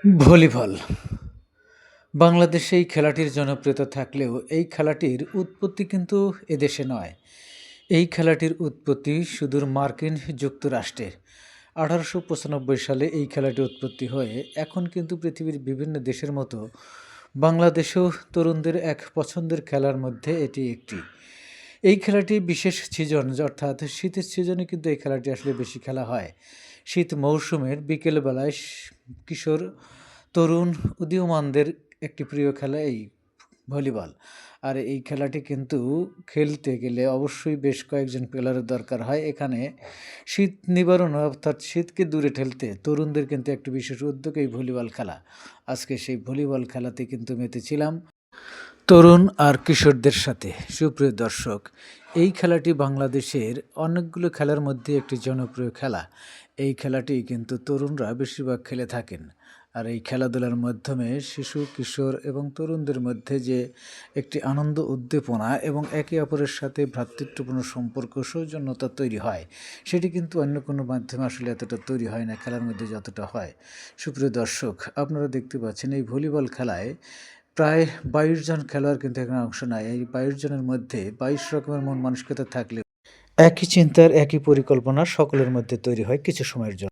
Volleyball বাংলাদেশে এই খেলাটির জনপ্রিয়তা থাকলেও এই খেলাটির উৎপত্তি কিন্তু এদেশে নয়। এই খেলাটির উৎপত্তি সুদূর মার্কিন যুক্তরাষ্ট্রে। ১৮৯৫ সালে এই খেলাটির উৎপত্তি হয়ে এখন কিন্তু পৃথিবীর বিভিন্ন দেশের মতো বাংলাদেশেও তরুণদের এক পছন্দের খেলার মধ্যে এটি একটি। এই খেলাটি বিশেষ সিজন অর্থাৎ শীতের সিজনে কিন্তু এই খেলাটি আসলে বেশি খেলা হয়। শীত মৌসুমের বিকেলবেলায় কিশোর, তরুণ, উদীয়মানদের একটি প্রিয় খেলা এই ভলিবল। আর এই খেলাটি কিন্তু খেলতে গেলে অবশ্যই বেশ কয়েকজন প্লেয়ারের দরকার হয়। এখানে শীত নিবারণ অর্থাৎ শীতকে দূরে ঠেলতে তরুণদের কিন্তু একটি বিশেষ উদ্যোগ এই ভলিবল খেলা। আজকে সেই ভলিবল খেলাতে কিন্তু মেতেছিলাম তরুণ আর কিশোরদের সাথে। সুপ্রিয় দর্শক, এই খেলাটি বাংলাদেশের অনেকগুলো খেলার মধ্যে একটি জনপ্রিয় খেলা। এই খেলাটি কিন্তু তরুণরা বেশিরভাগ খেলে থাকেন। আর এই খেলাধুলার মাধ্যমে শিশু, কিশোর এবং তরুণদের মধ্যে যে একটি আনন্দ, উদ্দীপনা এবং একে অপরের সাথে ভ্রাতৃত্বপূর্ণ সম্পর্ক, সৌজন্যতা তৈরি হয়, সেটি কিন্তু অন্য কোনো মাধ্যমে আসলে এতটা তৈরি হয় না খেলার মধ্যে যতটা হয়। সুপ্রিয় দর্শক, আপনারা দেখতে পাচ্ছেন এই ভলিবল খেলায় প্রায় ২২ জন খেলোয়াড় কিন্তু এখানে অংশ নেয়। এই ২২ জনের মধ্যে ২২ রকমের মন মানসিকতা থাকলেও একই চিন্তার, একই পরিকল্পনা সকলের মধ্যে তৈরি হয় কিছু সময়ের জন্য।